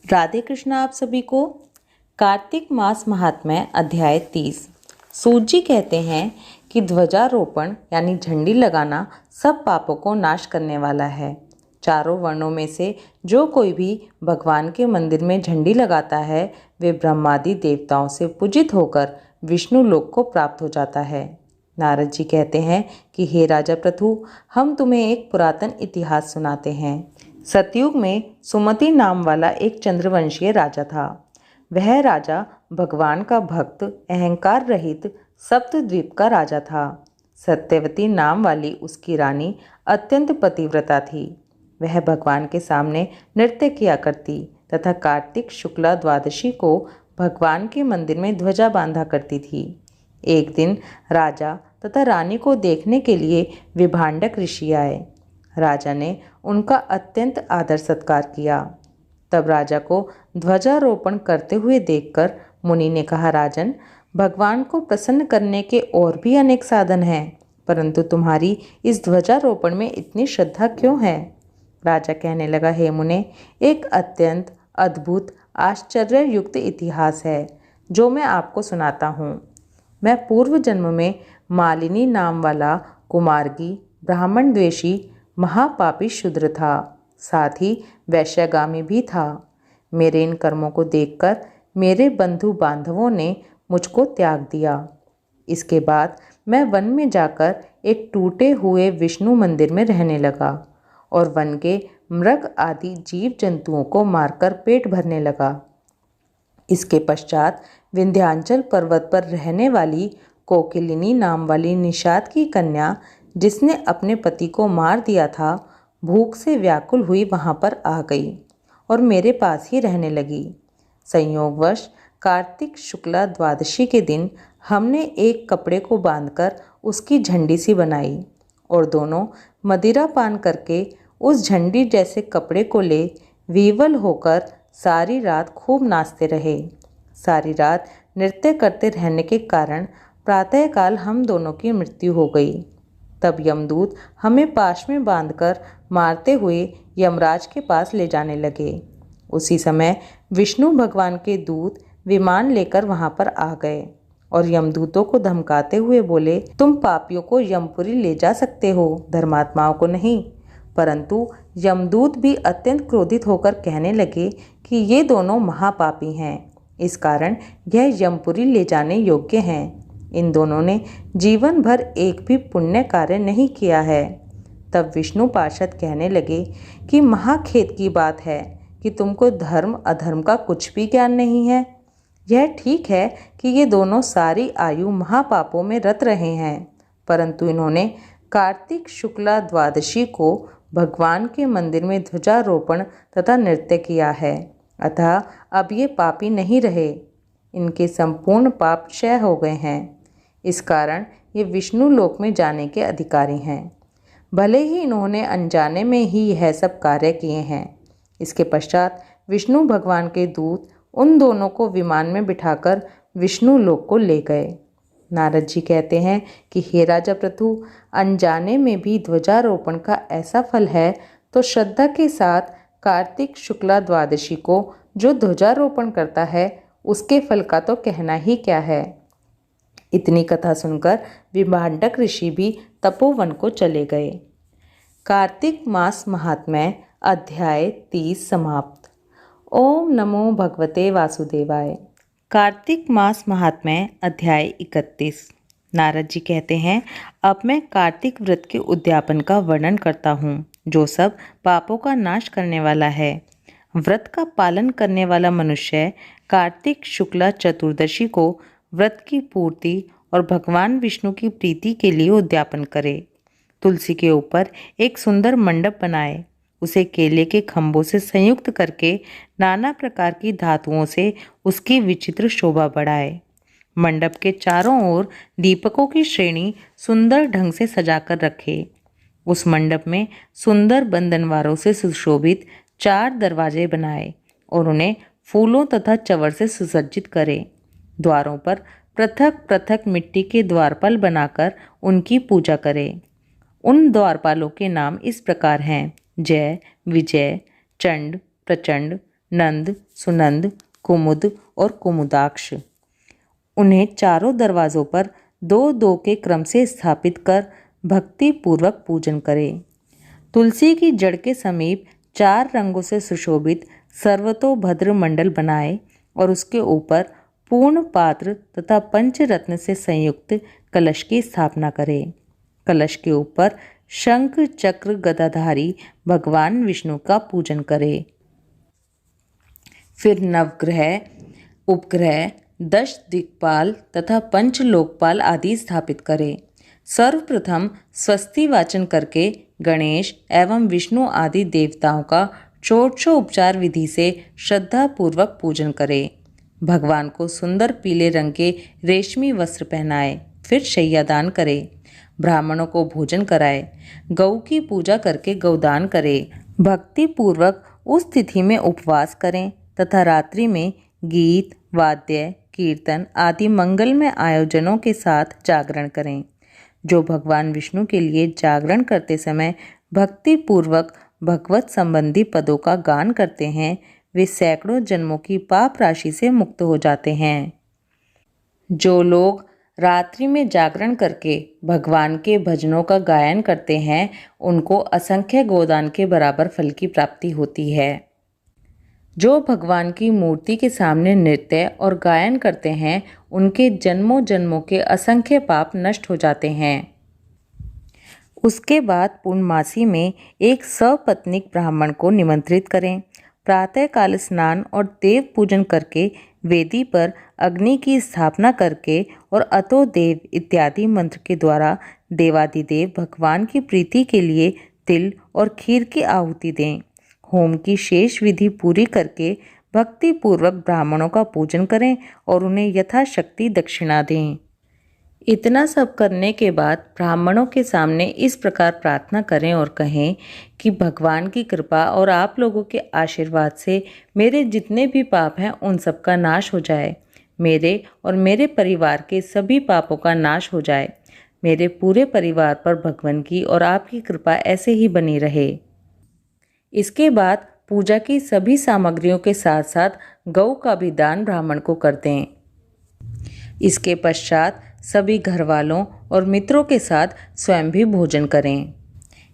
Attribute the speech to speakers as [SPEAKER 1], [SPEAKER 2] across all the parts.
[SPEAKER 1] राधे कृष्ण आप सभी को। कार्तिक मास महात्म्य अध्याय 30। सूत जी कहते हैं कि ध्वजारोपण यानी झंडी लगाना सब पापों को नाश करने वाला है। चारों वर्णों में से जो कोई भी भगवान के मंदिर में झंडी लगाता है वे ब्रह्मादि देवताओं से पूजित होकर विष्णु लोक को प्राप्त हो जाता है। नारद जी कहते हैं कि हे राजा पृथु, हम तुम्हें एक पुरातन इतिहास सुनाते हैं। सतयुग में सुमति नाम वाला एक चंद्रवंशीय राजा था। वह राजा भगवान का भक्त, अहंकार रहित सप्तद्वीप का राजा था। सत्यवती नाम वाली उसकी रानी अत्यंत पतिव्रता थी। वह भगवान के सामने नृत्य किया करती तथा कार्तिक शुक्ला द्वादशी को भगवान के मंदिर में ध्वजा बांधा करती थी। एक दिन राजा तथा रानी को देखने के लिए विभांडक ऋषि आए। राजा ने उनका अत्यंत आदर सत्कार किया। तब राजा को ध्वजारोपण करते हुए देखकर मुनि ने कहा, राजन, भगवान को प्रसन्न करने के और भी अनेक साधन हैं, परंतु तुम्हारी इस ध्वजारोपण में इतनी श्रद्धा क्यों है? राजा कहने लगा, हे मुने, एक अत्यंत अद्भुत आश्चर्ययुक्त इतिहास है जो मैं आपको सुनाता हूँ। मैं पूर्व जन्म में मालिनी नाम वाला कुमार्गी, ब्राह्मण द्वेषी, महापापी शूद्र था, साथ ही वैश्यगामी भी था। मेरे इन कर्मों को देखकर मेरे बंधु बांधवों ने मुझको त्याग दिया। इसके बाद मैं वन में जाकर एक टूटे हुए विष्णु मंदिर में रहने लगा और वन के मृग आदि जीव जंतुओं को मारकर पेट भरने लगा। इसके पश्चात विंध्याचल पर्वत पर रहने वाली कोकिलिनी नाम वाली निषाद की कन्या, जिसने अपने पति को मार दिया था, भूख से व्याकुल हुई वहां पर आ गई और मेरे पास ही रहने लगी। संयोगवश कार्तिक शुक्ला द्वादशी के दिन हमने एक कपड़े को बांधकर उसकी झंडी सी बनाई और दोनों मदिरा पान करके उस झंडी जैसे कपड़े को ले विवल होकर सारी रात खूब नाचते रहे। सारी रात नृत्य करते रहने के कारण प्रातःकाल हम दोनों की मृत्यु हो गई। तब यमदूत हमें पाश में बांधकर मारते हुए यमराज के पास ले जाने लगे। उसी समय विष्णु भगवान के दूत विमान लेकर वहां पर आ गए और यमदूतों को धमकाते हुए बोले, तुम पापियों को यमपुरी ले जा सकते हो, धर्मात्माओं को नहीं। परंतु यमदूत भी अत्यंत क्रोधित होकर कहने लगे कि ये दोनों महापापी हैं, इस कारण यह यमपुरी ले जाने योग्य हैं। इन दोनों ने जीवन भर एक भी पुण्य कार्य नहीं किया है। तब विष्णु पार्षद कहने लगे कि महाखेद की बात है कि तुमको धर्म अधर्म का कुछ भी ज्ञान नहीं है। यह ठीक है कि ये दोनों सारी आयु महापापों में रत रहे हैं, परंतु इन्होंने कार्तिक शुक्ला द्वादशी को भगवान के मंदिर में ध्वजारोपण तथा नृत्य किया है, अतः अब ये पापी नहीं रहे। इनके संपूर्ण पाप क्षय हो गए हैं। इस कारण ये विष्णु लोक में जाने के अधिकारी हैं। भले ही इन्होंने अनजाने में ही यह सब कार्य किए हैं। इसके पश्चात विष्णु भगवान के दूत उन दोनों को विमान में बिठाकर विष्णु लोक को ले गए। नारद जी कहते हैं कि हे राजा पृथु, अनजाने में भी ध्वजारोपण का ऐसा फल है, तो श्रद्धा के साथ कार्तिक शुक्ला द्वादशी को जो ध्वजारोपण करता है उसके फल का तो कहना ही क्या है। इतनी कथा सुनकर विभांडक ऋषि भी तपोवन को चले गए। कार्तिक मास महात्म्य अध्याय 30 समाप्त। ओम नमो भगवते वासुदेवाय। कार्तिक मास महात्म्य अध्याय 31। नारद जी कहते हैं, अब मैं कार्तिक व्रत के उद्यापन का वर्णन करता हूँ, जो सब पापों का नाश करने वाला है। व्रत का पालन करने वाला मनुष्य कार्तिक शुक्ला चतुर्दशी को व्रत की पूर्ति और भगवान विष्णु की प्रीति के लिए उद्यापन करे। तुलसी के ऊपर एक सुंदर मंडप बनाए, उसे केले के खंभों से संयुक्त करके नाना प्रकार की धातुओं से उसकी विचित्र शोभा बढ़ाए। मंडप के चारों ओर दीपकों की श्रेणी सुंदर ढंग से सजाकर रखे। उस मंडप में सुंदर बंधनवारों से सुशोभित 4 दरवाजे बनाए और उन्हें फूलों तथा चवर से सुसज्जित करे। द्वारों पर पृथक पृथक मिट्टी के द्वारपाल बनाकर उनकी पूजा करे। उन द्वारपालों के नाम इस प्रकार हैं: जय, विजय, चंड, प्रचंड, नंद, सुनंद, कुमुद और कुमुदाक्ष। उन्हें चारों दरवाज़ों पर 2-2 के क्रम से स्थापित कर भक्ति पूर्वक पूजन करें। तुलसी की जड़ के समीप 4 रंगों से सुशोभित सर्वतोभद्र मंडल बनाए और उसके ऊपर पूर्ण पात्र तथा पंचरत्न से संयुक्त कलश की स्थापना करें। कलश के ऊपर शंख चक्र गदाधारी भगवान विष्णु का पूजन करें। फिर नवग्रह, उपग्रह, 10 दिक्पाल तथा 5 लोकपाल आदि स्थापित करें। सर्वप्रथम स्वस्ति वाचन करके गणेश एवं विष्णु आदि देवताओं का षोडशोपचार विधि से श्रद्धापूर्वक पूजन करें। भगवान को सुंदर पीले रंग के रेशमी वस्त्र पहनाए। फिर शय्यादान करें। ब्राह्मणों को भोजन कराए। गौ की पूजा करके गौदान करें। भक्ति पूर्वक उस तिथि में उपवास करें तथा रात्रि में गीत, वाद्य, कीर्तन आदि मंगलमय आयोजनों के साथ जागरण करें। जो भगवान विष्णु के लिए जागरण करते समय भक्ति पूर्वक भगवत संबंधी पदों का गान करते हैं, वे सैकड़ों जन्मों की पाप राशि से मुक्त हो जाते हैं। जो लोग रात्रि में जागरण करके भगवान के भजनों का गायन करते हैं, उनको असंख्य गोदान के बराबर फल की प्राप्ति होती है। जो भगवान की मूर्ति के सामने नृत्य और गायन करते हैं, उनके जन्मों जन्मों के असंख्य पाप नष्ट हो जाते हैं। उसके बाद पूर्णमासी में एक सपत्नीक ब्राह्मण को निमंत्रित करें। प्रातःकाल स्नान और देव पूजन करके वेदी पर अग्नि की स्थापना करके और अतो देव इत्यादि मंत्र के द्वारा देवादिदेव भगवान की प्रीति के लिए तिल और खीर की आहुति दें। होम की शेष विधि पूरी करके भक्ति पूर्वक ब्राह्मणों का पूजन करें और उन्हें यथाशक्ति दक्षिणा दें। इतना सब करने के बाद ब्राह्मणों के सामने इस प्रकार प्रार्थना करें और कहें कि भगवान की कृपा और आप लोगों के आशीर्वाद से मेरे जितने भी पाप हैं उन सब का नाश हो जाए। मेरे और मेरे परिवार के सभी पापों का नाश हो जाए। मेरे पूरे परिवार पर भगवान की और आपकी कृपा ऐसे ही बनी रहे। इसके बाद पूजा की सभी सामग्रियों के साथ साथ गौ का भी दान ब्राह्मण को कर दें। इसके पश्चात सभी घर वालों और मित्रों के साथ स्वयं भी भोजन करें।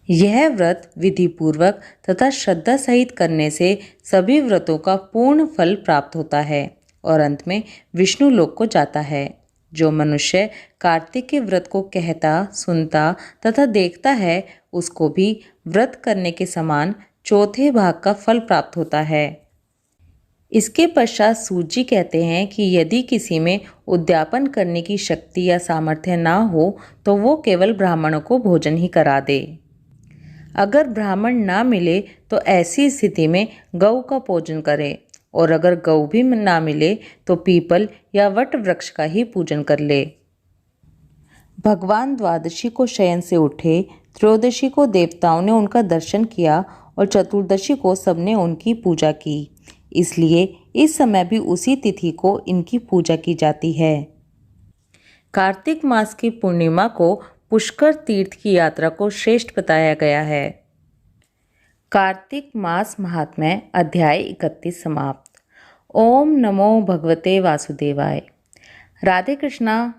[SPEAKER 1] यह व्रत विधि पूर्वक तथा श्रद्धा सहित करने से सभी व्रतों का पूर्ण फल प्राप्त होता है और अंत में विष्णु लोक को जाता है। जो मनुष्य कार्तिक के व्रत को कहता, सुनता तथा देखता है, उसको भी व्रत करने के समान चौथे भाग का फल प्राप्त होता है। इसके पश्चात सूत जी कहते हैं कि यदि किसी में उद्यापन करने की शक्ति या सामर्थ्य ना हो तो वो केवल ब्राह्मणों को भोजन ही करा दे। अगर ब्राह्मण ना मिले तो ऐसी स्थिति में गौ का पूजन करे और अगर गौ भी ना मिले तो पीपल या वट वृक्ष का ही पूजन कर ले। भगवान द्वादशी को शयन से उठे, त्रयोदशी को देवताओं ने उनका दर्शन किया और चतुर्दशी को सबने उनकी पूजा की। इसलिए इस समय भी उसी तिथि को इनकी पूजा की जाती है। कार्तिक मास की पूर्णिमा को पुष्कर तीर्थ की यात्रा को श्रेष्ठ बताया गया है। कार्तिक मास महात्म्य अध्याय 31 समाप्त। ओम नमो भगवते वासुदेवाय। राधे कृष्णा।